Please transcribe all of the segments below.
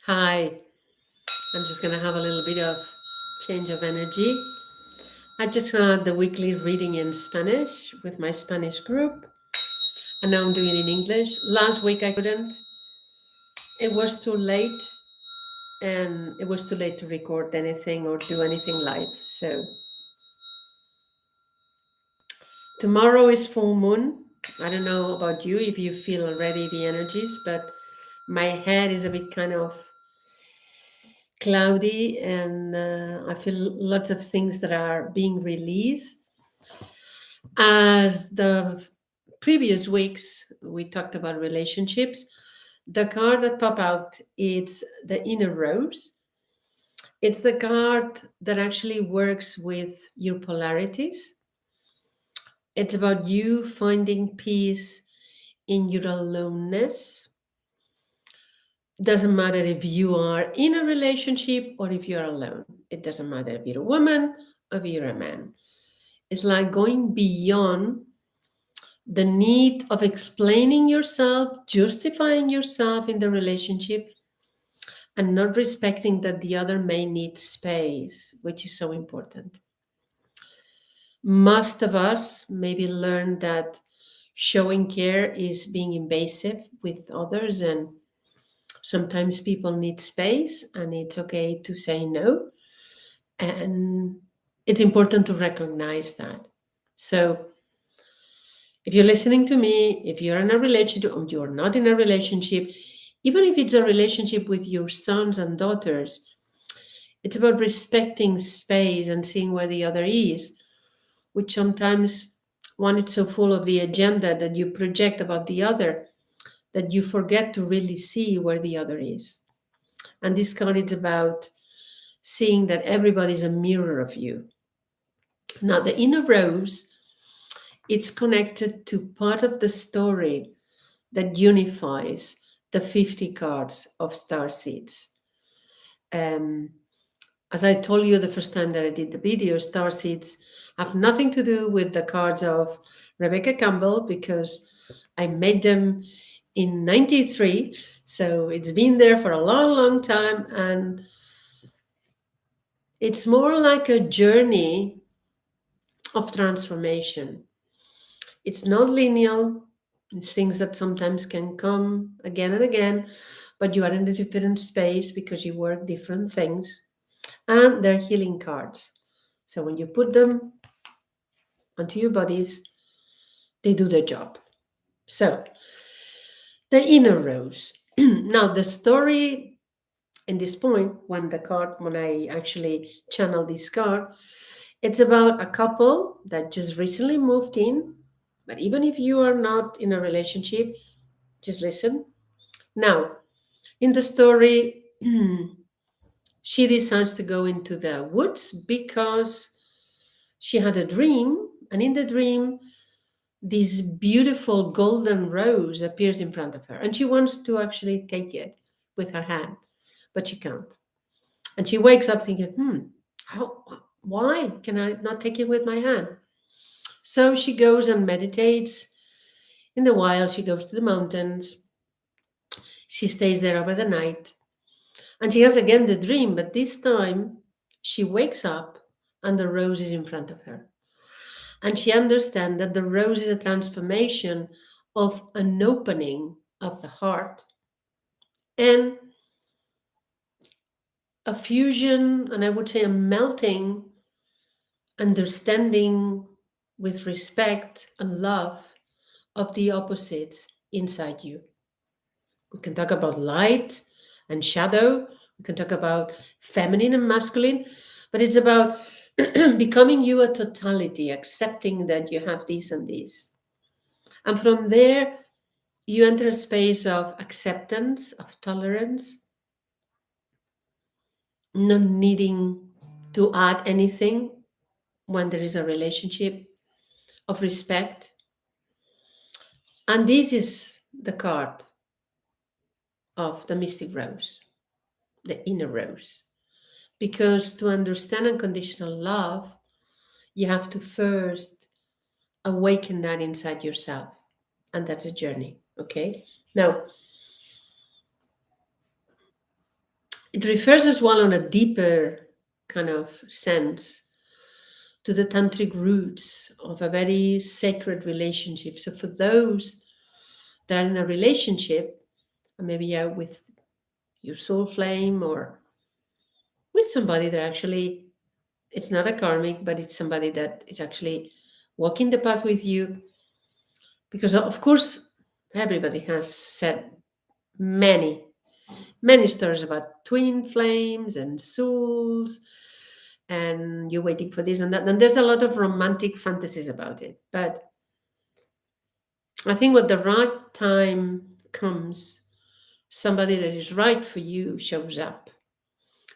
Hi, I'm just going to have a little bit of change of energy. I just had the weekly reading in Spanish with my Spanish group, and now I'm doing it in English. Last week I couldn't. It was too late, and it was too late to record anything or do anything live. So tomorrow is full moon. I don't know about you if you feel already the energies, but my head is a bit kind of cloudy, and I feel lots of things that are being released. As the previous weeks, we talked about relationships. The card that pop out, it's the inner rose. It's the card that actually works with your polarities. It's about you finding peace in your aloneness. Doesn't matter if you are in a relationship or if you're alone. It doesn't matter if you're a woman or if you're a man. It's like going beyond the need of explaining yourself, justifying yourself in the relationship, and not respecting that the other may need space, which is so important. Most of us maybe learn that showing care is being invasive with others, and sometimes people need space, and it's okay to say no. And it's important to recognize that. So, if you're listening to me, if you're in a relationship or you're not in a relationship, even if it's a relationship with your sons and daughters, it's about respecting space and seeing where the other is, which sometimes one is so full of the agenda that you project about the other that you forget to really see where the other is. And this card is about seeing that everybody's a mirror of you. Now, the inner rose, it's connected to part of the story that unifies the 50 cards of star seeds. Um, as I told you the first time that I did the video, star seeds have nothing to do with the cards of Rebecca Campbell because I made them in 93. So it's been there for a long, long time. And it's more like a journey of transformation. It's not linear. It's things that sometimes can come again and again, but you are in a different space because you work different things. And they're healing cards. So when you put them onto your bodies, they do their job. So the inner rose. Now the story in this point, when I actually channel this card, it's about a couple that just recently moved in. But even if you are not in a relationship, just listen. Now, in the story, she decides to go into the woods because she had a dream, and in the dream, this beautiful golden rose appears in front of her, and she wants to actually take it with her hand, but she can't. And she wakes up thinking, how, why can I not take it with my hand? So she goes and meditates in the wild. She goes to the mountains. She stays there over the night. And she has again the dream, but this time she wakes up and the rose is in front of her. And she understands that the rose is a transformation of an opening of the heart and a fusion, and I would say a melting, understanding with respect and love of the opposites inside you. We can talk about light and shadow. We can talk about feminine and masculine, but it's about becoming you a totality, accepting that you have this and this. And from there, you enter a space of acceptance, of tolerance, not needing to add anything when there is a relationship, of respect. And this is the card of the Mystic Rose, the inner rose. Because to understand unconditional love, you have to first awaken that inside yourself. And that's a journey. Okay. Now, It refers as well on a deeper kind of sense to the tantric roots of a very sacred relationship. So for those that are in a relationship, and maybe you're with your soul flame or with somebody that actually it's not a karmic, but it's somebody that is actually walking the path with you. Because of course, everybody has said many, many stories about twin flames and souls, and you're waiting for this and that. And there's a lot of romantic fantasies about it. But I think when the right time comes, somebody that is right for you shows up.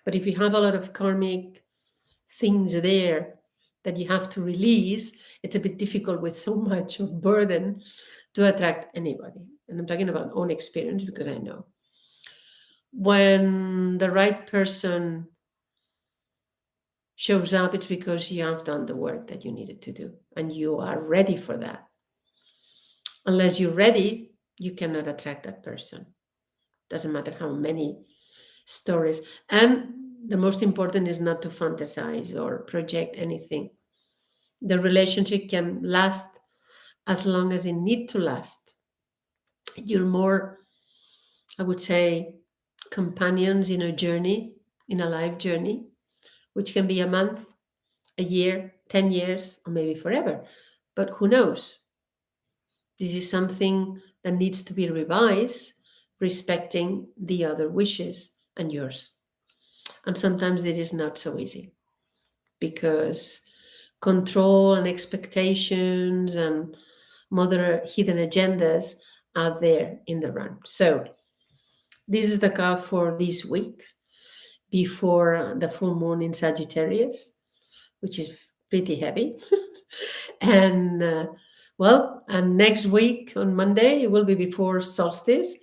But if you have a lot of karmic things there that you have to release, it's a bit difficult with so much of burden to attract anybody. And I'm talking about own experience because I know. When the right person shows up, it's because you have done the work that you needed to do and you are ready for that. Unless you're ready, you cannot attract that person. Doesn't matter how many stories. And the most important is not to fantasize or project anything. The relationship can last as long as it need to last. You're more, I would say, companions in a journey, in a life journey, which can be a month, a year, 10 years, or maybe forever. But who knows? This is something that needs to be revised, respecting the other wishes and yours. And sometimes it is not so easy because control and expectations and mother hidden agendas are there in the run. So this is the card for this week before the full moon in Sagittarius, which is pretty heavy. and and next week on Monday, it will be before solstice,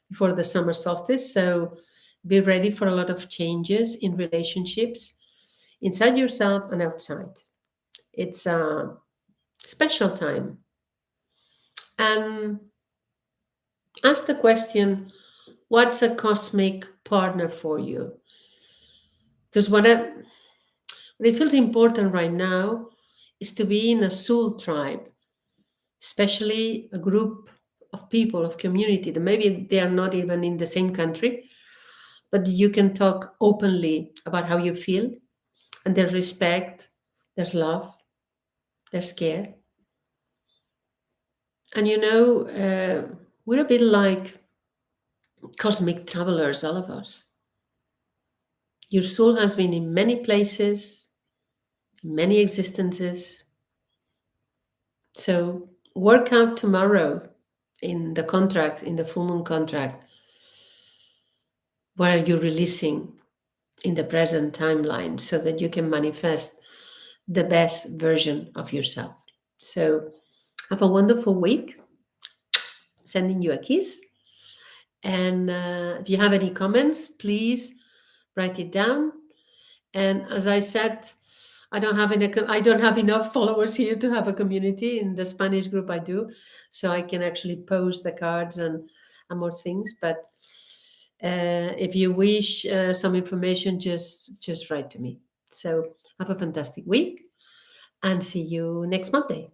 before the summer solstice. So be ready for a lot of changes in relationships inside yourself and outside. It's a special time. And ask the question, what's a cosmic partner for you? Because what it feels important right now is to be in a soul tribe, especially a group of people, of community, that maybe they are not even in the same country, but you can talk openly about how you feel, and there's respect, there's love, there's care. And we're a bit like cosmic travelers, all of us. Your soul has been in many places, many existences. So work out tomorrow in the contract, in the full moon contract, what are you releasing in the present timeline so that you can manifest the best version of yourself. So have a wonderful week. Sending you a kiss. And if you have any comments, please write it down. And as I said, I don't have enough followers here to have a community. In the Spanish group I do, so I can actually post the cards and more things. But if you wish some information, just write to me. So have a fantastic week and see you next Monday.